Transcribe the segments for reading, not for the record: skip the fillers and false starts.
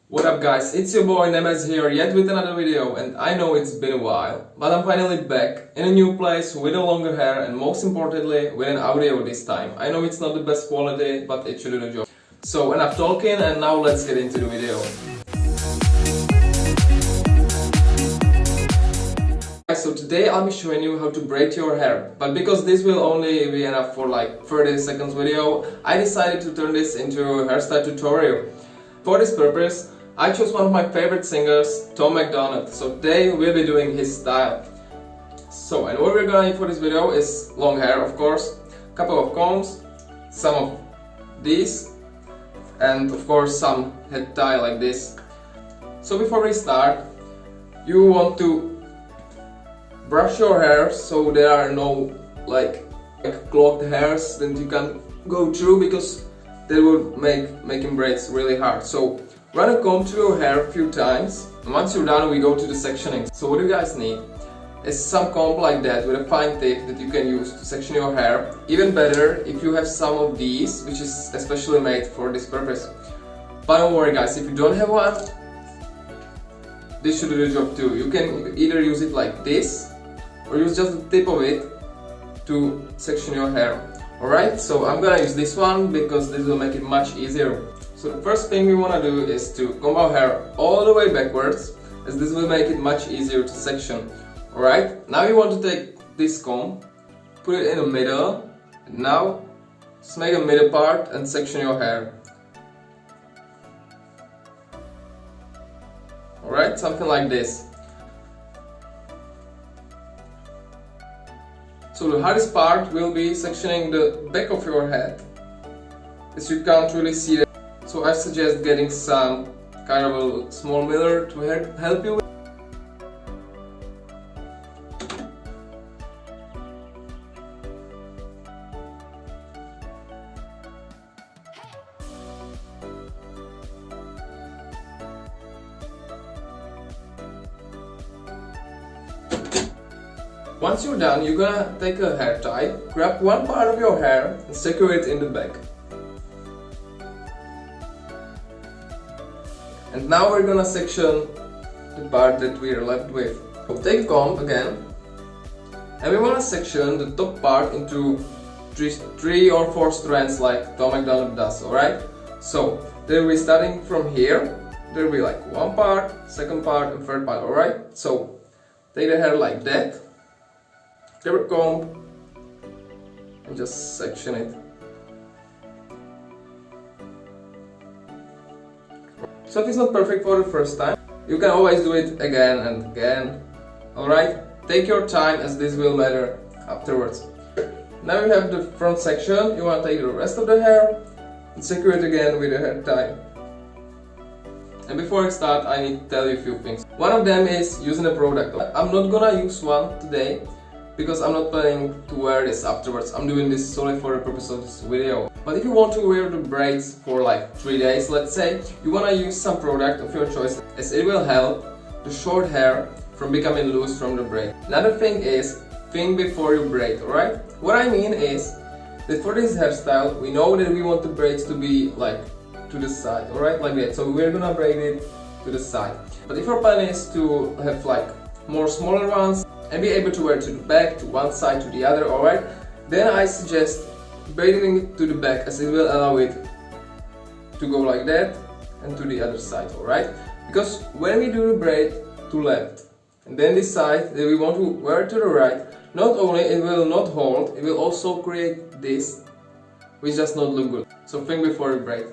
What up guys, it's your boy Nemes here yet with another video, and I know it's been a while, but I'm finally back in a new place with a longer hair and most importantly with an audio this time. I know it's not the best quality, but it should do the job. So enough talking and now let's get into the video. So today I'll be showing you how to braid your hair, but because this will only be enough for like 30 seconds video, I decided to turn this into a hairstyle tutorial. For this purpose, I chose one of my favorite singers, Tom Macdonald, so today we'll be doing his style. So, and what we're gonna need for this video is long hair, of course, a couple of combs, some of these, and of course some head tie like this. So before we start, you want to brush your hair so there are no like clogged hairs that you can go through, because they would make making braids really hard. So run a comb through your hair a few times, and once you're done we go to the sectioning. So what you guys need is some comb like that with a fine tip that you can use to section your hair. Even better if you have some of these, which is especially made for this purpose. But don't worry guys, if you don't have one, this should do the job too. You can either use it like this or use just the tip of it to section your hair. Alright, so I'm gonna use this one because this will make it much easier. So the first thing we want to do is to comb our hair all the way backwards, as this will make it much easier to section. Alright, now you want to take this comb, put it in the middle, and now just make a middle part and section your hair. Alright, something like this. So the hardest part will be sectioning the back of your head, as you can't really see it. So I suggest getting some kind of a small mirror to help you. Once you're done, you're gonna take a hair tie, grab one part of your hair and secure it in the back. And now we're gonna section the part that we are left with. So take a comb again, and we wanna section the top part into three or four strands like Tom Macdonald does, alright? So then we're starting from here, there will be like one part, second part and third part, alright? So take the hair like that, grab a comb and just section it. So if it's not perfect for the first time, you can always do it again and again. Alright? Take your time, as this will matter afterwards. Now you have the front section. You want to take the rest of the hair and secure it again with a hair tie. And before I start, I need to tell you a few things. One of them is using a product. I'm not gonna use one today, because I'm not planning to wear this afterwards. I'm doing this solely for the purpose of this video. But if you want to wear the braids for like 3 days, let's say, you wanna use some product of your choice, as it will help the short hair from becoming loose from the braid. Another thing is, think before you braid, alright? What I mean is, that for this hairstyle, we know that we want the braids to be like to the side, alright? Like that. So we're gonna braid it to the side. But if your plan is to have like more smaller ones, and be able to wear to the back, to one side, to the other, alright? Then I suggest braiding it to the back, as it will allow it to go like that and to the other side, alright? Because when we do the braid to left and then decide that we want to wear it to the right, not only it will not hold, it will also create this, which does not look good. So think before you braid.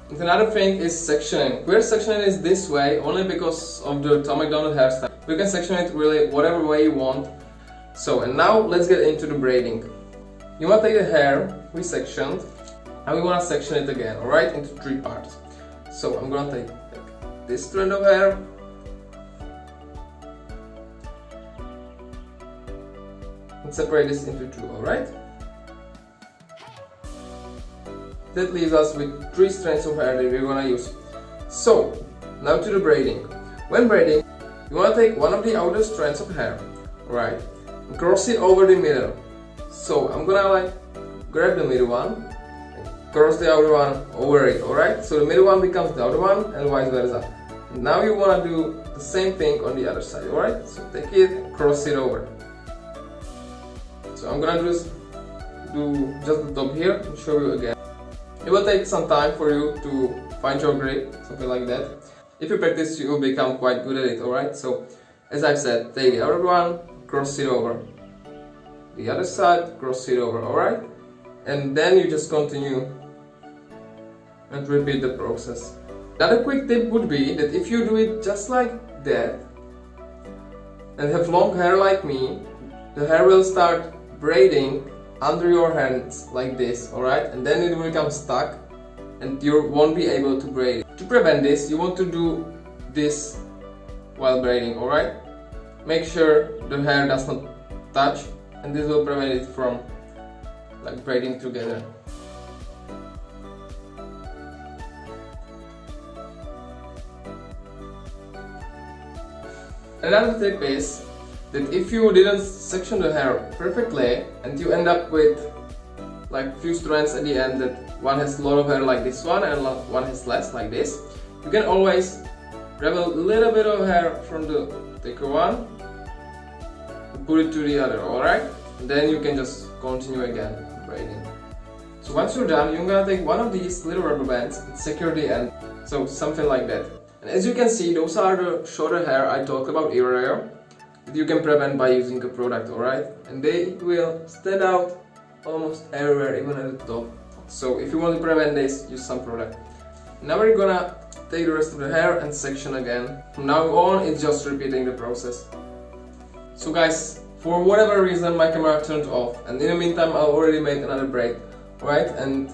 And another thing is sectioning. We're sectioning is this way only because of the Tom Macdonald hairstyle. You can section it really whatever way you want. So, and now let's get into the braiding. You want to take the hair we sectioned and we want to section it again, alright, into 3 parts. So I'm gonna take this strand of hair and separate this into 2, alright? That leaves us with 3 strands of hair that we're gonna use. So, now to the braiding. When braiding, you want to take one of the outer strands of hair, right, and cross it over the middle. So I'm gonna like grab the middle one and cross the outer one over it, alright? So the middle one becomes the outer one and vice versa. Now you want to do the same thing on the other side, alright? So take it, cross it over. So I'm gonna do just the top here and show you again. It will take some time for you to find your grip, something like that. If you practice, you will become quite good at it, alright? So as I've said, take the other one, cross it over. The other side, cross it over, alright? And then you just continue and repeat the process. Another quick tip would be that if you do it just like that and have long hair like me, the hair will start braiding under your hands like this, alright? And then it will become stuck and you won't be able to braid it. To prevent this, you want to do this while braiding, alright? Make sure the hair does not touch, and this will prevent it from like braiding together. Another tip is that if you didn't section the hair perfectly and you end up with like few strands at the end, that one has a lot of hair like this one and one has less like this, you can always grab a little bit of hair from the thicker one and put it to the other, alright? And then you can just continue again braiding. So once you're done, you're gonna take one of these little rubber bands and secure the end, so something like that. And as you can see, those are the shorter hair I talked about earlier that you can prevent by using a product, alright? And they will stand out almost everywhere, even at the top. So if you want to prevent this, use some product. Now we're gonna take the rest of the hair and section again. From now on, it's just repeating the process. So guys, for whatever reason my camera turned off, and in the meantime I already made another braid, right? And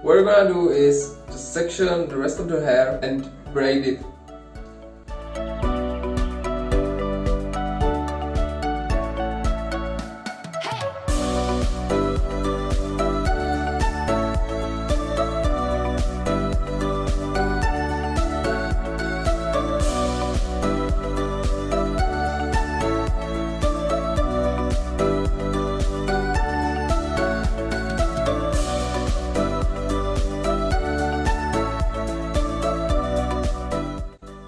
what we're gonna do is just section the rest of the hair and braid it.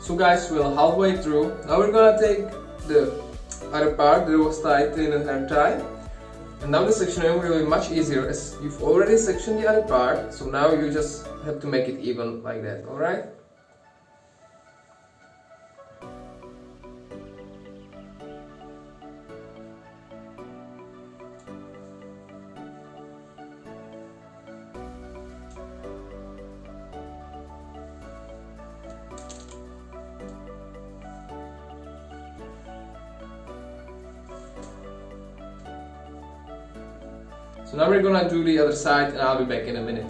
So guys, we're halfway through. Now we're gonna take the other part that was tied in a hair tie, and now the sectioning will be much easier as you've already sectioned the other part. So now you just have to make it even like that, alright? So now we're gonna do the other side and I'll be back in a minute.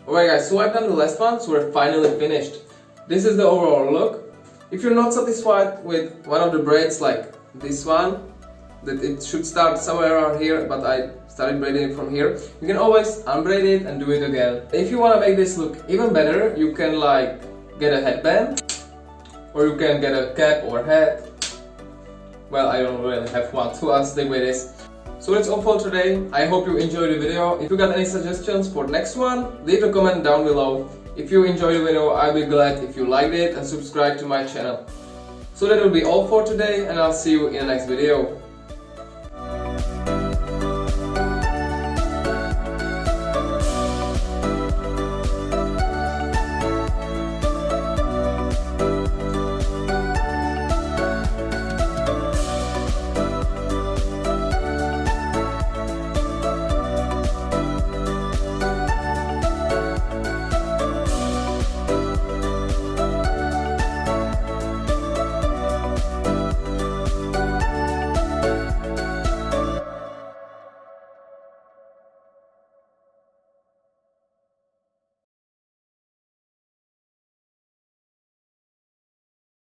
Alright guys, so I've done the last one, so we're finally finished. This is the overall look. If you're not satisfied with one of the braids like this one, that it should start somewhere around here, but I started braiding it from here, you can always unbraid it and do it again. If you want to make this look even better, you can like get a headband, or you can get a cap or hat. Well, I don't really have one, so I'll stick with this. So that's all for today. I hope you enjoyed the video. If you got any suggestions for the next one, leave a comment down below. If you enjoyed the video, I'll be glad if you liked it and subscribe to my channel. So that will be all for today, and I'll see you in the next video.